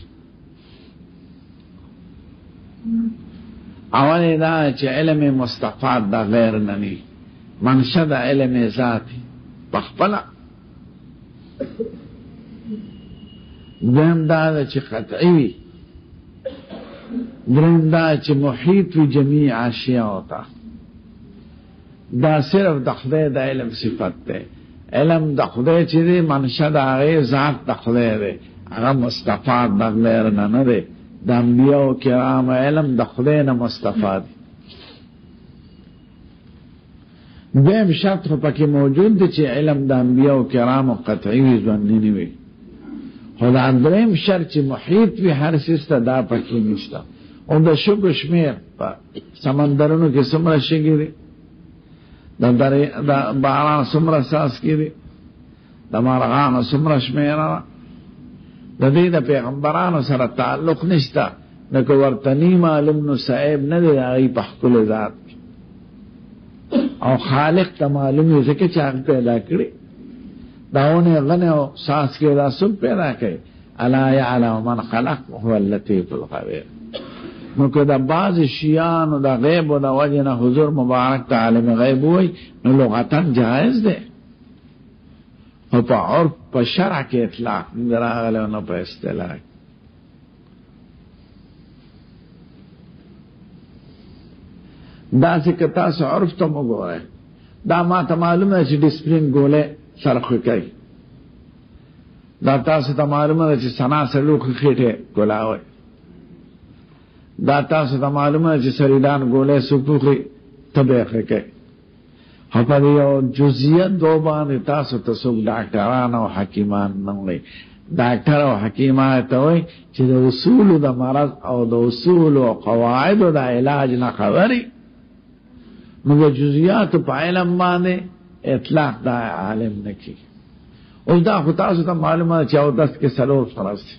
اول دا چې علم مستفاد د غیر نه ني منشأ د علم ذاتي پخپله. دویم دا چې قطعي وي. دریم دا چې محیط وي جمیع اشیاء ته. دا صرف د خدای د علم صفت ده. علم د خدای چې دی منشأ د هغې ذات د خدای دی هغه مستفاد د غیر نه نه دی. د انبیاء کرام علم د خدای نه مستفاد. دویم شرط خو پکې موجود دی چې علم د انبیاء کرام قطعي وي ظني نه وي. خو دا دریم شرط چې محیط وي هر څیز ته دا پکې نشته. او د شګو شمېر په سمندرونو کې څومره شګې دي د باران څومره څاڅکي دي د مرغانو څومره شمېره ده. د دې د پیغمبرانو سره تعلق نشته نو که ورته نی معلوم نو صاحب نه دی د هغې په ښکلو ذات او خالق ته معلوم وي ځکه چې هغه پیدا کړي. دا ونې غنې او څاڅکي دا څوک پیدا کوي؟ الا یعلم من خلق وهو اللطیف الخبیر. نو که د بعض شیانو د غیب و د وجه نه حضور مبارک ته عالم غیب وای نو لغتا جائز دی خو په عرف په شرع کې اطلاق نه راغلی او نه په اصطلاح. داسې که تاسو عرف ته وګورئ دا ما ته معلومه ده چې ډسپلین ګولۍ سرخوی کوي. دا تاسو ته معلومه ده چې سناسر لوښي خېټې ګولاوئ. دا تاسو ته معلومه ده چې سریدان ګولۍ سپوخي طبیعه ښه کوي. خو په یو جزئیت دو باندې تاسو ته څوک ډاکټران او حکیمان نه وایي. ډاکټر او حکیمان ته وایي چې د اصولو د مرض او د اصولو او قواعدو د علاج نه خبري نو د جزئیاتو په علم باندې اطلاق دا عالم نه کی. اوس دا خو تاسو ته معلومه ده چې اودس کې څلور فرض دي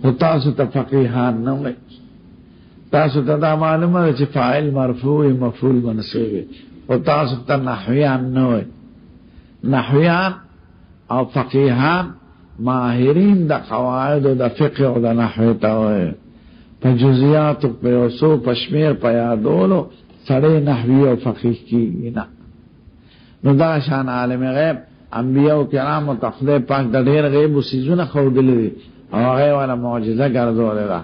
خو تاسو ته فقیهان نه وای تاسو ته دا معلومه ده چې فاعل مرفوع مفعول منصوب او تاسو ته نحویان نه وای نحویان او فقیهان ماهرین د قواعد او د فقه او د نحو ته وای په جزئیات په اوسو پشمیر په یادولو سړی نحوی او فقیه کیږي نه نو دا شان عالم غیب انبیاء کرام او خدای پاک د ډېر غیب او سيزونه خودلې دي او هغه ولا معجزه ګرځولې ده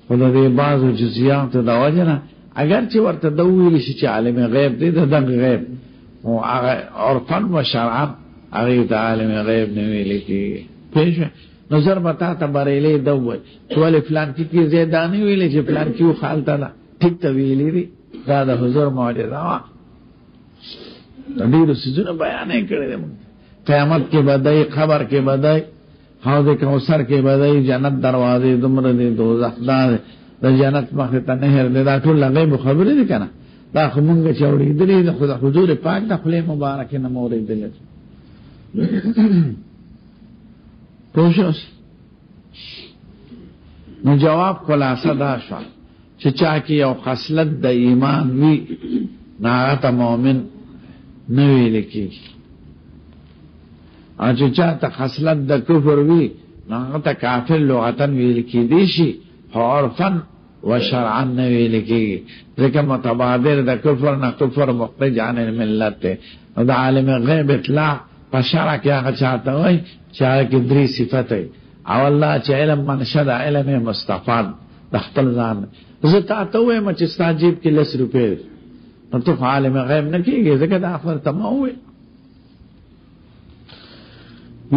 خو د دې بعضو جزئیات د وجنه اگر چې ورته د ویل شي چې عالم غیب دی د غیب او هغه عرفا و شرعا هغه د عالم غیب نه ویل کیږي پېښ نظر متا ته بریلې دوه ټول فلان کې زیدانی ویلې چې فلان کې خالته ده ټیک ته ویلې دي دا د حضور معجزه وا د ډېر سيزونه بیان کړي دي قیامت کې بدای خبر کې بدای حوض کوثر کې بدای جنت دروازې دمر دي دوزخ دار د جنت مخه ته نهر دي دا ټول غیب خبرې دي کنه دا کومګه چوړې دي د خدای حضور پاک د خپل مبارک نه مورې دي پوښوس نو جواب خلاصه دا شو چې چا کې یو خصلت د ایمان وی نه ته مؤمن نه ویل کېږي او چې چا ته خصلت د کفر وی نه ته کافر لغتن ویل کېدی شي عرفا و شرعا نه ویل کېږي ځکه متبادر د کفر نه کفر مخرج عن الملت دی او د عالم غیب اطلاع په شرع کې هغه چاته وایي چې هغه کې درې صفت وي او الله چې علم منشه د علم مستفاد د خپل ځان زه تاته وایم چې ستا جیب کې 10 روپۍ نو ته عالم غیب نه کېږي ځکه د آخر ته مه ووایې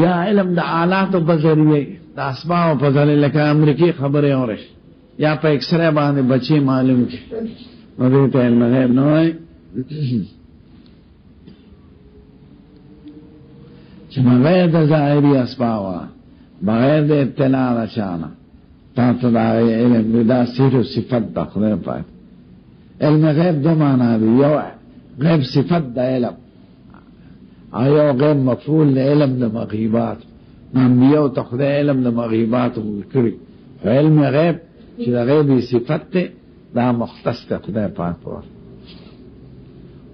یا علم د آلاتو په ذریعه د اسبابو په ذریعه لکه امریکې خبرې اورې یا په اکسرې باندې بچي معلوم کړي نو دې ته علم غیب نه وایي چې بغیر د ظاهري اسبابو بغیر د اطلاع رچانه تاسو دا علم دا سیرو صفت د خدای پاک علم غیب دو معنا دی یو غیب صفت د علم آیا غیب مفعول د علم د مغیبات انبیاء ته خدای علم د مغیبات ورکړي علم غیب چې د غیب صفت ده دا مختص د خدای پاک پر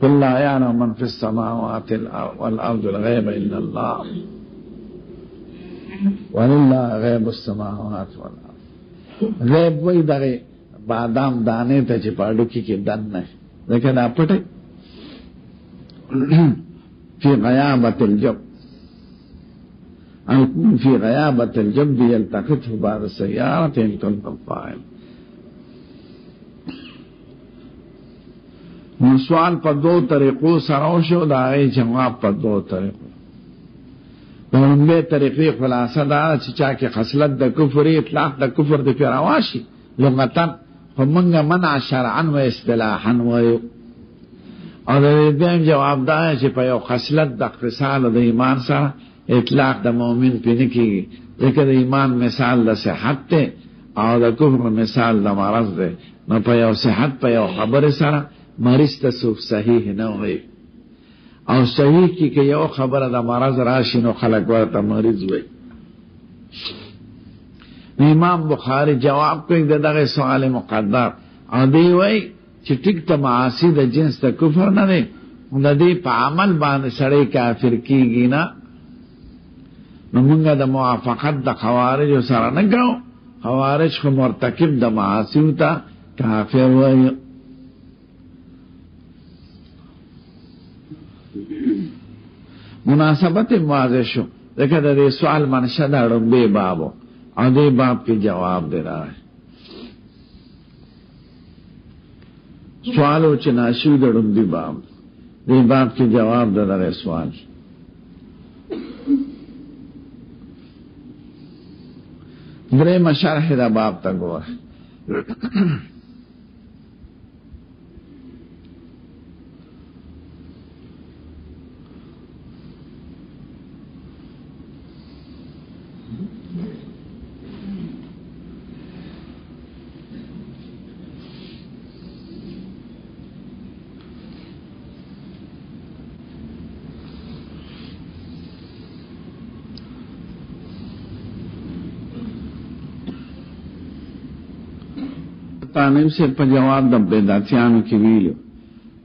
قل لا يعلم من في السماوات والارض الغيب الا الله ولله غیب السماوات والارض غیب وای دغه بادام دانه ته چې پاړو کې دن نه ځکه دا پټه في غيابة الجب أو يكون في غيابة الجب يلتقطه بعض السيارة إن كنت فاعل سوال په دو طریقو سره شو دا غي جواب په دو طریقو په لومبه طریقې خلاصه دا چې چا کې خصلت د کفر اطلاق د کفر د پیرواشي لغتن همغه منع شرعا و اصطلاحا وایو او د دې جواب دا چې په یو خصلت د اختصال د ایمان سره اطلاق د مؤمن پینې کېږي ځکه د ایمان مثال د صحت ته او د کفر مثال د مرض ده نو په یو صحت په یو خبره سره مریض ته صحیح نه وي او صحیح کې یو خبره د مرض راشي نو خلک ورته مریض وي امام بخاری جواب کوي دغه سوال مقدر او دی وای چې ټیک ته معاصی د جنس ته کفر نه دی د دې په عمل باندې سړی کافر کیږي نه نو موږ د موافقت د خوارج سره نه کوو خوارج خو مرتکب د معاصی ته کافر وایي مناسبت واضح شو دغه د سوال منشه دا ربې بابو او دې باب کې جواب دی راځي سوالو چې ناشو دړم دی باب دې باب کې جواب دغه سوال درې مشارح دا باب ته ګوره طالب سے په جواب د بدعتیانو کې ویلو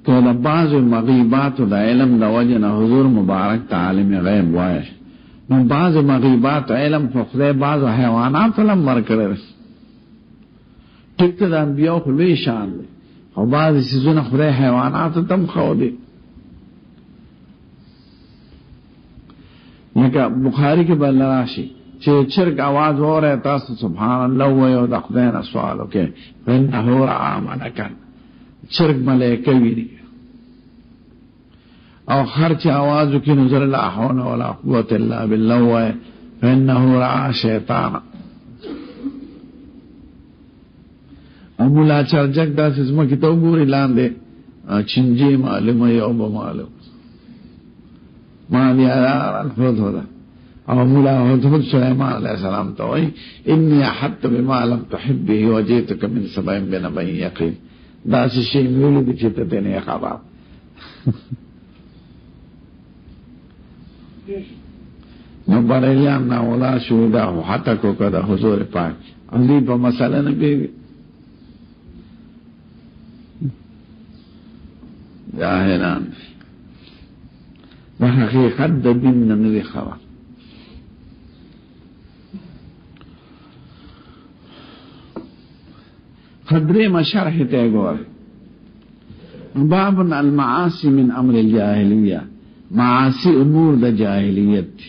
که د بعضو مغیباتو د علم د وجه نه حضور مبارک ته عالم غیب وایي نو بعضو مغیبات علم خو خدای بعضو حیوانات علم ورکړی ټیک ته د انبیاء خو لوی شان دی او بعضې څیزونه خدای حیواناتو ته هم ښودي لکه بخاري کې به راشي چې چرګ आवाज وره تاسو سبحان الله وایي او د خدای نه سوال وکړي فإنه رأى ملکا چرګ ملائکه ویني او هر چې आवाज وکړي نو زر لا حول ولا قوة الا بالله وایي فإنه رأى شیطانا او مولا چرجک داسې زمکې ته وګوري لاندې چنجي معلومه یو به معلوم ما لي الهدهد او مولا هدهد سليمان عليه السلام ته وایي اني احطت بما لم تحب به وجئتك من سبع بنبأ يقين داسې شی مې ولید چې ته ته نه خبر نو بریلیان نا ولا شهودا حتی کو کده حضور پاک علی په مسله نه پیږي جاهلان د حقیقت د دین نه نه خبر خدري مشرح ته ګور باب المعاصي من امر الجاهليه معاصي امور د جاهلیت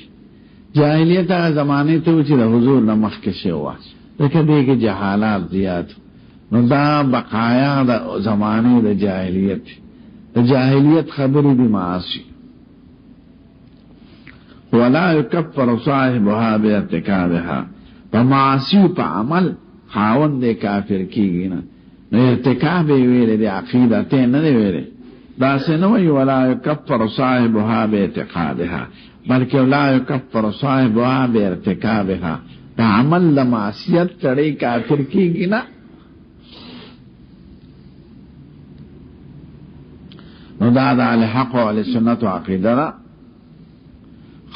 جاهلیت هغه زمانه ته چې د حضور نه مخکې شوه لکه دغه جهالات زیات نو دا بقایا د زمانه د جاهلیت د جاهلیت خبرې دي معاصي ولا يكفر صاحبها بارتكابها فمعاصي په عمل خاوند دې کافر کیږي نه نو ارتکاب یې ویلې د عقیده ته نه دی ویلې دا سنوي ولا يكفر صاحبها باعتقادها بلکې لا يكفر صاحبها بارتكابها دا عمل د معصیت سره کافر کیږي نه نو دا د اهل حق او اهل سنت عقیده ده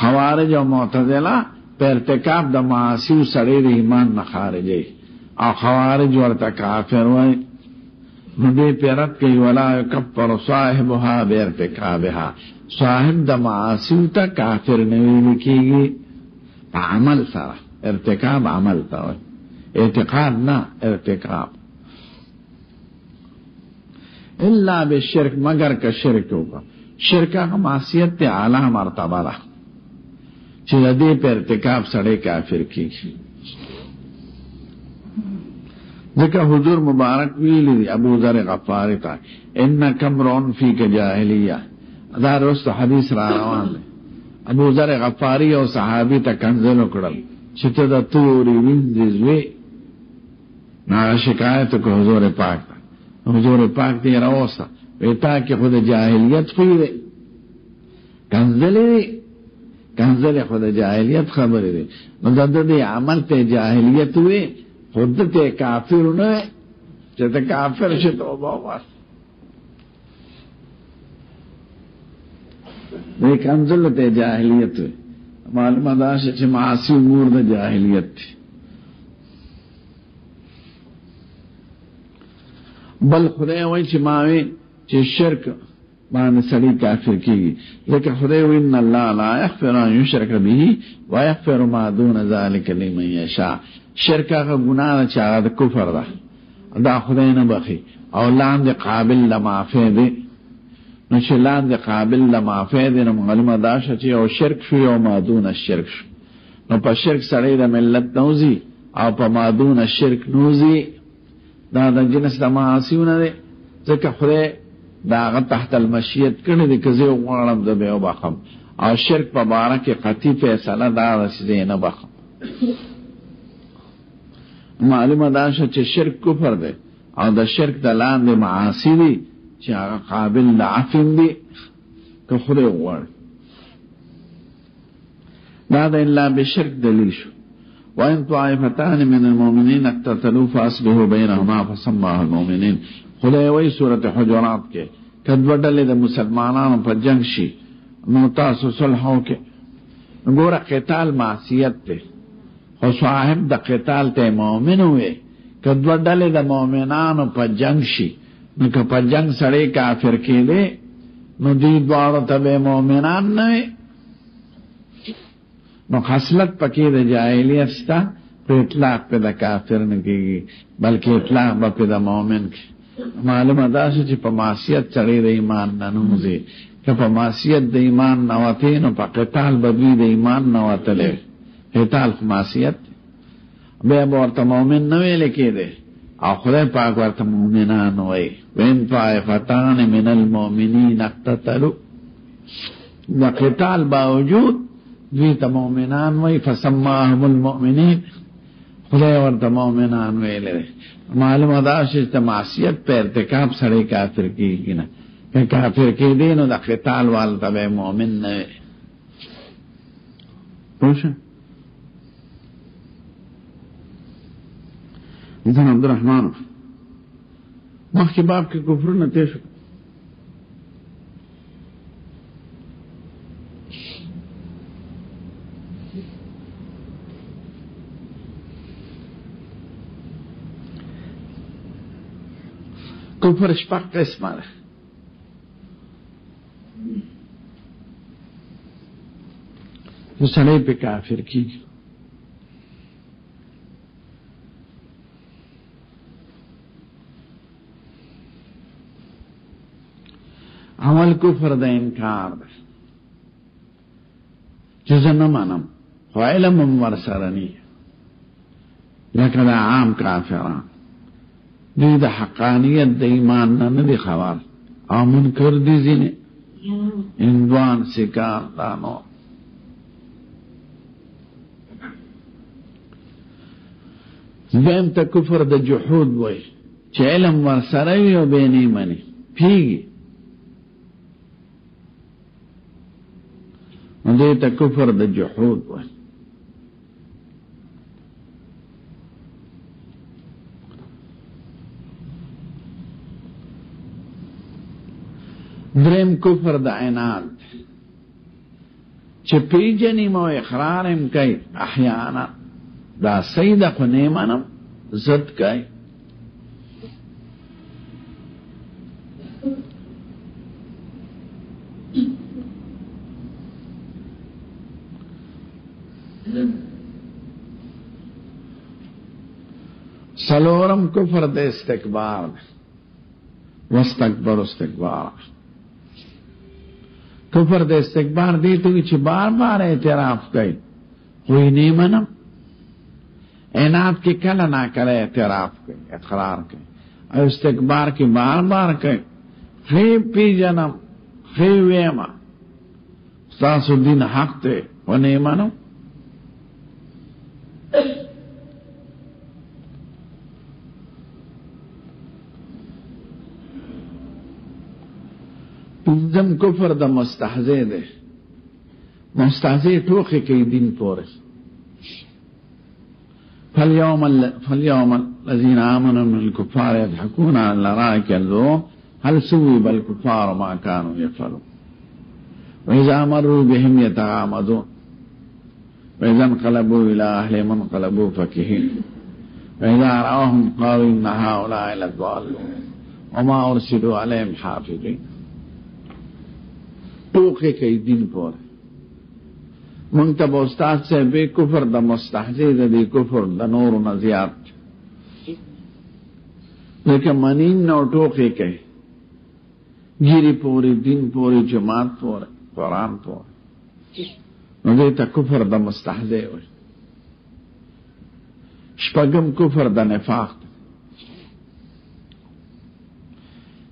خوارج او معتزله په ارتکاب د معاصی سره د ایمان نه خارجي او خوارج ورته کافر وای نو دې پیرت کوي ولا يكفر صاحبها بارتكابها صاحب د معاصی ته کافر نه ویل کیږي په عمل سره ارتکاب عمل ته وای اعتقاد نه ارتکاب الا بالشرك مگر کا شرک ہوگا شرک کا معصیت ته اعلی مرتبه ده چې دې په ارتکاب سره کافر کیږي ذکر حضور مبارک ویلی ابو ذر غفاری تا انک امرؤ فیک جاہلیہ دا رست حدیث را روان دی ابو ذر غفاری او صحابی ته کنځل وکړل چې ته د توري وینځوي نه شکایت کو حضور پاک حضور پاک دی راوسته ویتا کې خود جاہلیت خوې دی کنځلې خود جاہلیت خبره دی نو د دې عمل ته جاہلیت وي خود ته کافر نه چې ته کافر شې توبه وکړه دې کنځل ته جاہلیت وي معلومه ده چې معاصی امور د جاہلیت دي بل خدای وایي چې ماوي چې شرک باندې سړی کافر کیږي لکه خدای وایي ان الله لا یغفر ان یشرک به ويغفر ما دون ذلك لمن یشاء شرک هغه ګناه چې هغه د کفر ده دا خدای نه بخي او لاندې قابل لمعافی دی نو چې لاندې قابل لمعافی دی نو معلومه ده چې او شرک شو او ما دون الشرک شو نو په شرک سړی د ملت نوزي او په ما دون الشرک نوزي دا د جنس د معاصیونه دی ځکه خدای دا هغه تحت المشیت کړی دی که زه غواړم زه به وبخم او شرک په باره کې قطعي فیصله دا ده چې زه نه بخم معلومه ده چې شرک کفر دی او د شرک د لاندې معاصی دي چې هغه قابل د عفو دي که خدای وغواړي دا د الا بشرک دلیل شو وَإِن طَائِفَتَانِ مِنَ الْمُؤْمِنِينَ اقْتَتَلُوا فَأَصْلِحُوا بَيْنَهُمَا فَسَمَّاهُ الْمُؤْمِنِينَ خدای وایي سورۃ حجرات کې کله ډلې د مسلمانانو په جنگ شي نو تاسو صلح وکړئ ګوره قتال معصیت دی خو صاحب د قتال ته مؤمن وي کدو ډلې د مؤمنانو په جنگ شي نو که په جنگ سړی کافر کېده نو دی دواړو ته به مؤمنان نه وي نو خصلت پکې د جاهلیت شته په اطلاق په د کافر نه کېږي بلکې اطلاق به په د مؤمن کې معلومه دا چې په معصیت سړی د ایمان نه نوځي که په معصیت د ایمان نه وتې نو په قتال به دوی د ایمان نه وتلی قتال خو معصیت بیا به ورته مؤمن نه ویلی کېدی او خدای پاک ورته مؤمنان وایي وإن طائفتان من المؤمنین اقتتلوا د قتال باوجود دوی ته مؤمنان وایي فسماهم المؤمنین خدای ورته مؤمنان ویلی معلومه دا چې د معصیت په ارتکاب سړی کافر کېږي نه که کافر کېدی نو د قتال والو ته به مؤمن نه وي پوه شو انسان عبدالرحمن مخکې باب کې کفرونه تیر شو کفر شپږ قسمه ده چې سړی په کافر کېږي اول کفر د انکار ده چې زه نه منم خو علم هم ورسره نه لکه د عام کافران دوی د حقانیت د ایمان نه دي خبر او منکر دي ځینې هندوان سیکان دا نور دویم ته کفر د جحود وای چې علم ورسره وي او بیا نه مني پیږي نو دې ته کفر د جحود وای دریم کفر د عناد چې پیجنې مو اقرار هم کوي احیانا دا سیده خو نیمانم زد کوي سلورم کفر د استکبار واستکبر استکبار کفر د استکبار دیتو چې بار بار اعتراف کوي کوئی نہیں منم عناد کی کله نا کله اعتراف کوي اقرار کوي او استکبار کی بار بار کوي خی پی جنم خی ویما تاسو دین حق ته و نه منم پنځم کفر د مستهزئ ده مستهزئ ټوکې کوي دین پورې فاليوم الذين آمنوا من الكفار يضحكون على الأرائك ينظرون هل ثوب الكفار ما كانوا يفعلون وإذا مروا بهم يتغامزون وإذا انقلبوا إلى أهلهم انقلبوا فكهين وإذا رأوهم قالوا إن هؤلاء لضالون وما أرسلوا عليهم حافظين ټوکې کوي دین پورې مونږ ته به استاد صاحب کفر د مستهزئ د دې کفر د نورو نه زیات لکه منین نو ټوکې کوي ګیري پورې دین پورې جماعت پورې قرآن پورې نو دې ته کفر د مستهزئ وایي شپږم کفر د نفاق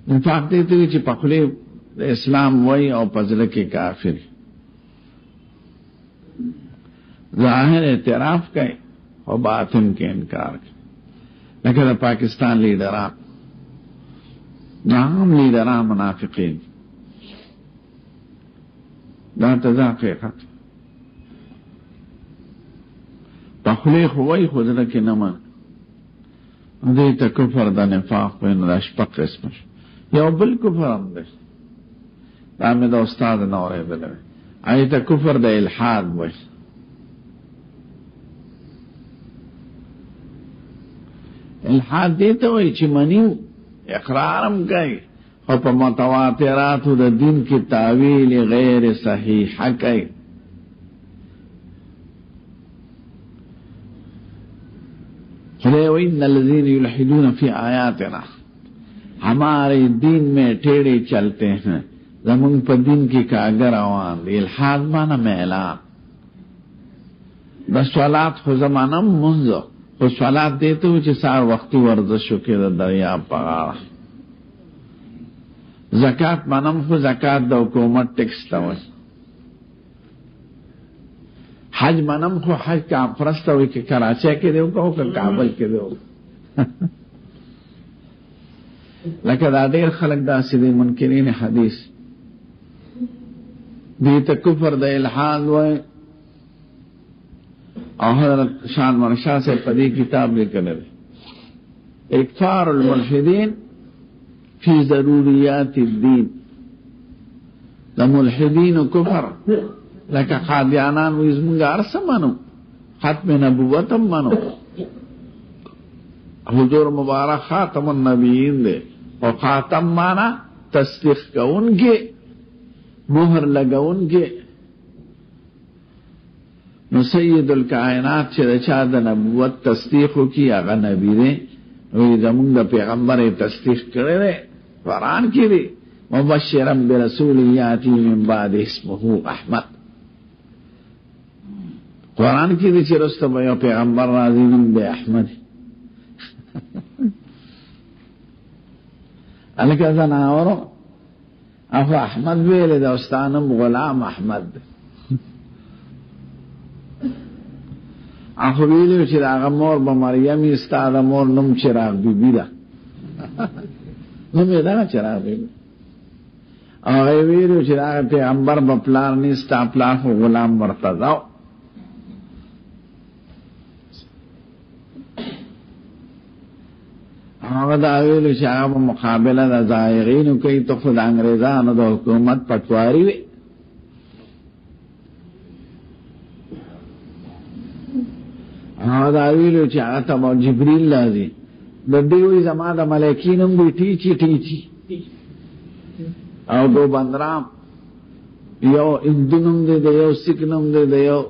نفاق دې ته چې په خولې د اسلام وای او پزله کې کافر ظاهر اعتراف کوي او باطن کې انکار کوي لکه د پاکستان لیډران نام لیډران منافقین دا حقیقت په خولې خو وای خو زړه کې نه من دې ته کفر د نفاق په نه شپږ قسمه یو بل کفر هم دی دا مې د استاد نه اورېدلی هغې ته کفر د الحاد وایي الحاد دیتا ہوئی چی منیو اقرارم کئی او پا متواتراتو دا دین کی تاویل غیر صحیحہ کئی خدای وی ان الذین یلحدون فی آیاتنا ہمارے دین میں ٹیڑے چلتے ہیں زمون پا دین کی کاگر آوان دی الحاد مانا میلان دا صلات خو زمانم منزو خو صلات دیتے ہو چی سار وقتی ورزشو کی دا دریاب پغارا زکاة منم خو زکاة دا حکومت ٹیکس تاوی حج منم خو حج کانفرنس تاوی کہ کراچے کے دیو کہو کہ کابل کے دیو لکہ دا دیر خلق دا سیدی منکرین حدیث دیتا کفر دا الحاد وی اور حضرت شان مرشاہ سے پدی کتاب لکھنے دے اکفار الملحدین فی ضروریات الدین دا ملحدین و کفر لکہ قادیانان ویزمونگا عرصہ منو ختم نبوتم منو حضور مبارک خاتم النبیین دے اور خاتم مانا تصدیق کا ان کے مہر لگا ان کے نو سید الکائنات چه دا چا دا نبوت تصدیقو کی اغا نبی دے وی زمون دا پیغمبر تصدیق کرے قرآن کی دے مبشرم برسول یاتی من بعد اسمه احمد قرآن کی دے چه رستا بیا پیغمبر رازی من بے احمد علیکہ زناورو افو احمد بیلے دا استانم غلام احمد آخو ویلیو چراغ مور با مریمی استاد مور نم چراغ بی بی دا نمی دا چراغ بی بی آخو ویلیو چراغ پیغمبر با پلار نیستا پلار خو غلام مرتضاو آخو دا ویلیو چراغ با مقابلہ دا زائغینو کئی تو خود انگریزانو دا حکومت پٹواری وی دا ویلو چې هغه ته جبريل لازم د دیوی زما د ملائکینم دی ټیچی ټیچی او دو بندرام یو اندونم دی د یو سکنم دی د یو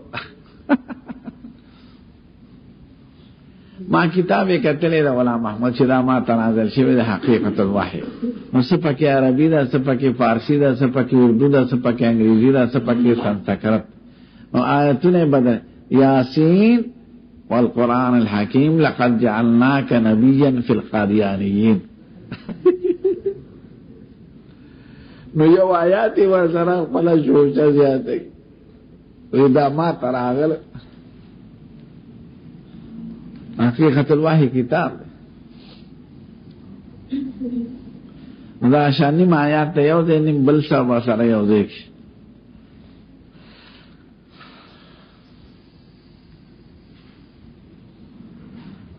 ما کتاب کتلې دا غلام محمد چې دا ما تنازل شوی د حقیقت الوحی نو سپکه عربی دا سپکه فارسی دا سپکه اردو دا سپکه انګریزی دا سپکه سنسکرت نو آیتونه بدل یاسین والقرآن الحکیم لقد جعلناک نبیا فی القادیانیین نو یو آیاتی ورسره خپله شوشه زیاته وی دا ما تراغل حقیقت الوحی کتاب دا شانی ما آیات تا یو دے نیم بل سا بسر یو دیکھ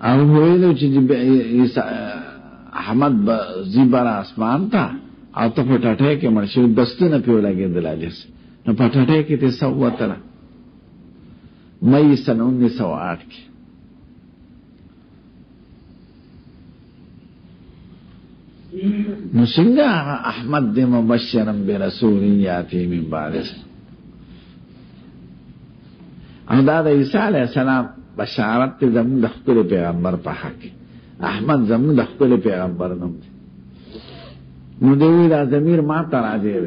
او ہوئیلو چی احمد زیبر آسمان تا او تا پٹھٹے کے مرشو دستو نا پیو لگے دلا جیسے نا پٹھٹے کے تے سوتنا مئی سن 1908 کی نو سنگا احمد دے مبشرم برسول یاتی من بعد او دا عیسیٰ علیہ السلام بشارت تے زمون دخل پیغمبر پا حق احمد زمون دخل پیغمبر نم دے نو دیوی دا ضمیر ما تراجے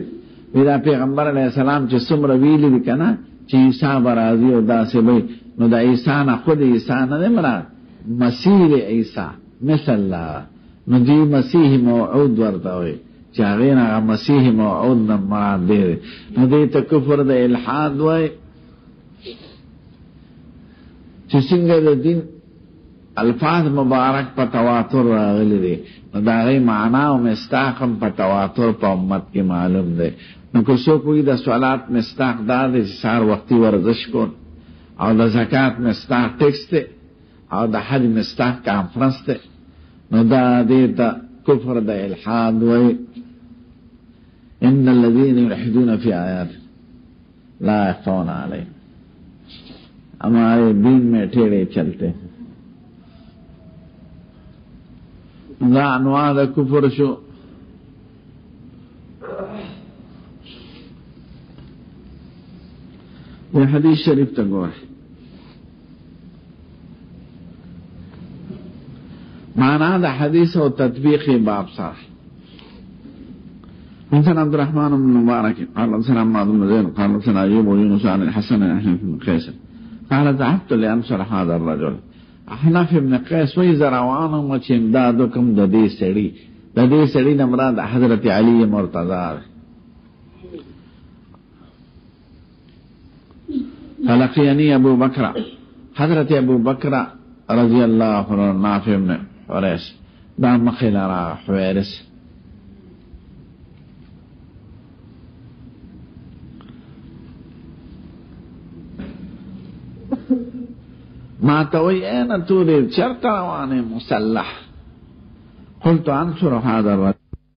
وی دا پیغمبر علیہ السلام چی سمر ویلی دی کنا چی عیسیٰ برازی و دا سے بھئی نو دا عیسیٰ نا خود عیسیٰ نا دے مراد مسیح عیسیٰ مثل اللہ نو دی مسیح موعود ورطا ہوئی چاگین آگا مسیح موعود نا مراد دے نو دی تا کفر دا الحاد ہوئی چی سنگا دا دین الفاظ مبارک پا تواتر راغلی دے نو دا غی معنی و مستاقم پا تواتر پا امت کی معلوم دے نو کسو کوئی دا سوالات مستاق دا دے سار وقتی ورزش کن او دا زکاة مستاق ٹیکس دے او دا حج مستاق کانفرنس دے نو دا دیتا کفر دا الحاد وی ان الذین یلحدون فی آیات لا یخفون علیہ ہمارے دین میں ٹھیڑے چلتے ہیں دا انواع د کفر شو. یہ حدیث شریف ته ګوره، معنا د حدیث او تطبیق باب سره. حدثنا عبد الرحمن بن مبارك قال حدثنا معاذ بن زيد قال حدثنا ايوب ويونس عن الحسن بن قيس قال ذهبت لانصر هذا الرجل. احناف ابن قيس وی زروانو چې امدادو کوم د دې سړي نه مراد حضرت علی مرتضی. فلقيني ابو بکر، حضرت ابو بکر رضی الله عنه نافع ابن حریث دا مخیل را حویرس ما توي اين تريد؟ شرط رواني مسلح. قلت انصر هذا الرجل